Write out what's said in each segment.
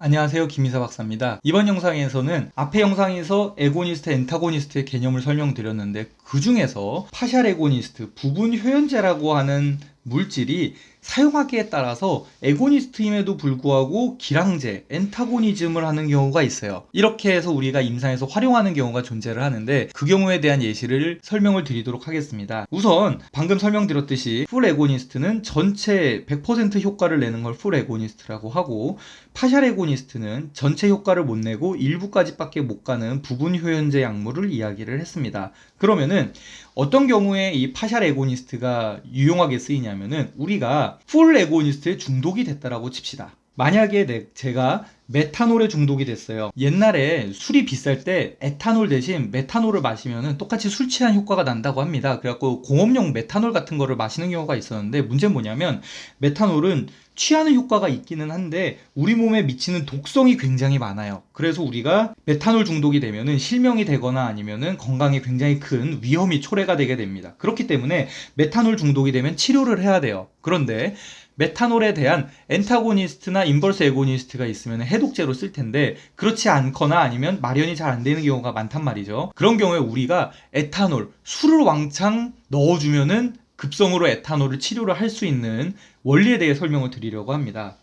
안녕하세요, 김이사 박사입니다. 이번 영상에서는 앞의 영상에서 에고니스트, 엔타고니스트의 개념을 설명드렸는데 그 중에서 파샬 에고니스트, 부분 효연제라고 하는 물질이 사용하기에 따라서 에고니스트임에도 불구하고 기량제, 엔타고니즘을 하는 경우가 있어요. 이렇게 해서 우리가 임상에서 활용하는 경우가 존재를 하는데 그 경우에 대한 예시를 설명을 드리도록 하겠습니다. 우선 방금 설명드렸듯이 풀 에고니스트는 전체 100% 효과를 내는 걸 풀 에고니스트라고 하고, 파샬 에고니스트는 전체 효과를 못 내고 일부까지밖에 못 가는 부분 효연제 약물을 이야기를 했습니다. 그러면은 어떤 경우에 이 파샬 에고니스트가 유용하게 쓰이냐면은 우리가 풀 에고니스트에 중독이 됐다라고 칩시다. 만약에 제가 메탄올에 중독이 됐어요. 옛날에 술이 비쌀 때 에탄올 대신 메탄올을 마시면 똑같이 술 취한 효과가 난다고 합니다. 그래갖고 공업용 메탄올 같은 거를 마시는 경우가 있었는데, 문제는 뭐냐면 메탄올은 취하는 효과가 있기는 한데 우리 몸에 미치는 독성이 굉장히 많아요. 그래서 우리가 메탄올 중독이 되면은 실명이 되거나 아니면은 건강에 굉장히 큰 위험이 초래가 되게 됩니다. 그렇기 때문에 메탄올 중독이 되면 치료를 해야 돼요. 그런데 메탄올에 대한 엔타고니스트나 인버스 에고니스트가 있으면 해독제로 쓸 텐데 그렇지 않거나 아니면 마련이 잘 안 되는 경우가 많단 말이죠. 그런 경우에 우리가 에탄올, 술을 왕창 넣어주면은 급성으로 에탄올을 치료를 할 수 있는 원리에 대해 설명을 드리려고 합니다.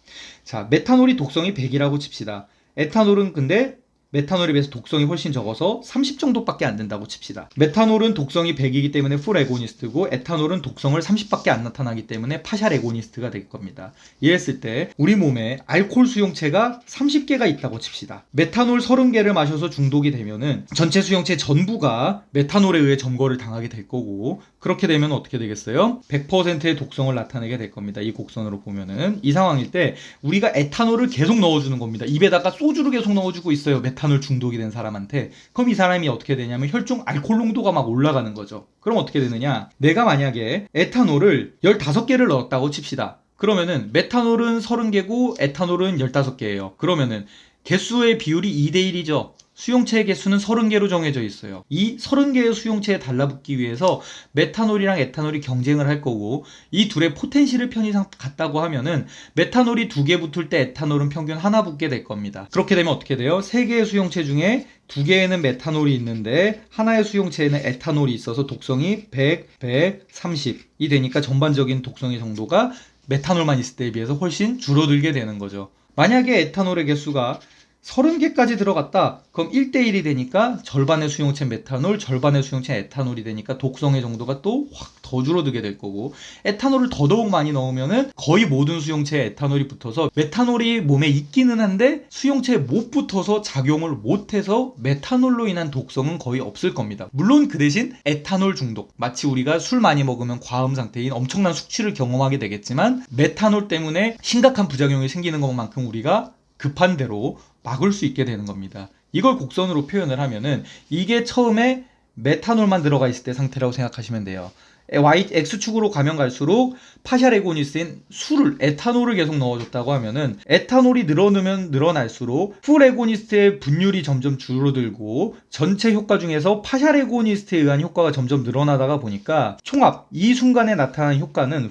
자, 메탄올이 독성이 100이라고 칩시다. 에탄올은 근데 메탄올에 비해서 독성이 훨씬 적어서 30 정도밖에 안 된다고 칩시다. 메탄올은 독성이 100이기 때문에 풀 에고니스트고, 에탄올은 독성을 30밖에 안 나타나기 때문에 파샬 에고니스트가 될 겁니다. 이랬을 때 우리 몸에 알코올 수용체가 30개가 있다고 칩시다. 메탄올 30개를 마셔서 중독이 되면은 전체 수용체 전부가 메탄올에 의해 점거를 당하게 될 거고, 그렇게 되면 어떻게 되겠어요? 100%의 독성을 나타내게 될 겁니다. 이 곡선으로 보면은 이 상황일 때 우리가 에탄올을 계속 넣어주는 겁니다. 입에다가 소주를 계속 넣어주고 있어요. 메탄올 중독이 된 사람한테. 그럼 이 사람이 어떻게 되냐면 혈중 알코올 농도가 막 올라가는 거죠. 그럼 어떻게 되느냐? 내가 만약에 에탄올을 15개를 넣었다고 칩시다. 그러면은 메탄올은 30개고 에탄올은 15개예요. 그러면은 개수의 비율이 2대1이죠. 수용체의 개수는 30개로 정해져 있어요. 이 30개의 수용체에 달라붙기 위해서 메탄올이랑 에탄올이 경쟁을 할 거고, 이 둘의 포텐시를 편의상 같다고 하면은 메탄올이 2개 붙을 때 에탄올은 평균 하나 붙게 될 겁니다. 그렇게 되면 어떻게 돼요? 3개의 수용체 중에 2개에는 메탄올이 있는데 하나의 수용체에는 에탄올이 있어서 독성이 100, 130이 되니까 전반적인 독성의 정도가 메탄올만 있을 때에 비해서 훨씬 줄어들게 되는 거죠. 만약에 에탄올의 개수가 30개까지 들어갔다. 그럼 1대1이 되니까 절반의 수용체 메탄올, 절반의 수용체 에탄올이 되니까 독성의 정도가 또 확 더 줄어들게 될 거고, 에탄올을 더더욱 많이 넣으면은 거의 모든 수용체에 에탄올이 붙어서 메탄올이 몸에 있기는 한데 수용체에 못 붙어서 작용을 못해서 메탄올로 인한 독성은 거의 없을 겁니다. 물론 그 대신 에탄올 중독, 마치 우리가 술 많이 먹으면 과음 상태인 엄청난 숙취를 경험하게 되겠지만 메탄올 때문에 심각한 부작용이 생기는 것만큼 우리가 급한 대로 막을 수 있게 되는 겁니다. 이걸 곡선으로 표현을 하면은 이게 처음에 메탄올만 들어가 있을 때 상태라고 생각하시면 돼요. X축으로 가면 갈수록 파샬 에고니스트인 술을, 에탄올을 계속 넣어줬다고 하면은 에탄올이 늘어나면 늘어날수록 풀 에고니스트의 분율이 점점 줄어들고 전체 효과 중에서 파샬 에고니스트에 의한 효과가 점점 늘어나다가 보니까 총합, 이 순간에 나타나는 효과는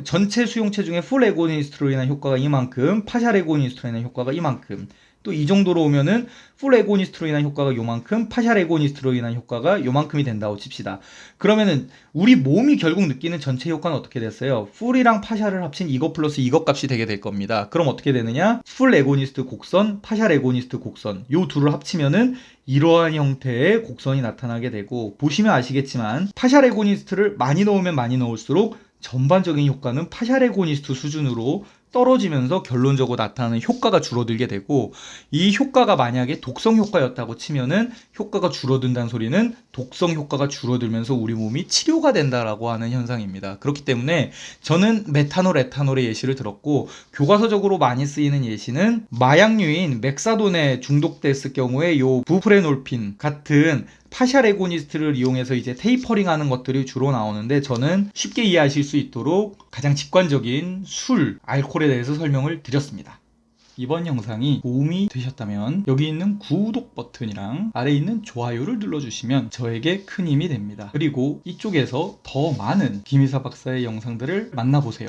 전체 수용체 중에 풀 에고니스트로 인한 효과가 이만큼, 파샬 에고니스트로 인한 효과가 이만큼, 또 이 정도로 오면은 풀 에고니스트로 인한 효과가 요만큼, 파샬 에고니스트로 인한 효과가 요만큼이 된다고 칩시다. 그러면은 우리 몸이 결국 느끼는 전체 효과는 어떻게 됐어요? 풀이랑 파샬을 합친 이것 플러스 이것 값이 되게 될 겁니다. 그럼 어떻게 되느냐? 풀 에고니스트 곡선, 파샬 에고니스트 곡선, 요 둘을 합치면은 이러한 형태의 곡선이 나타나게 되고, 보시면 아시겠지만 파샬 에고니스트를 많이 넣으면 많이 넣을수록 전반적인 효과는 파샬 에고니스트 수준으로 떨어지면서 결론적으로 나타나는 효과가 줄어들게 되고, 이 효과가 만약에 독성 효과였다고 치면은 효과가 줄어든다는 소리는 독성 효과가 줄어들면서 우리 몸이 치료가 된다라고 하는 현상입니다. 그렇기 때문에 저는 메탄올, 에탄올의 예시를 들었고, 교과서적으로 많이 쓰이는 예시는 마약류인 멕사돈에 중독됐을 경우에 요 부프레놀핀 같은 파샬 에고니스트를 이용해서 이제 테이퍼링 하는 것들이 주로 나오는데, 저는 쉽게 이해하실 수 있도록 가장 직관적인 술, 알코올에 대해서 설명을 드렸습니다. 이번 영상이 도움이 되셨다면 여기 있는 구독 버튼이랑 아래에 있는 좋아요를 눌러주시면 저에게 큰 힘이 됩니다. 그리고 이쪽에서 더 많은 김이사 박사의 영상들을 만나보세요.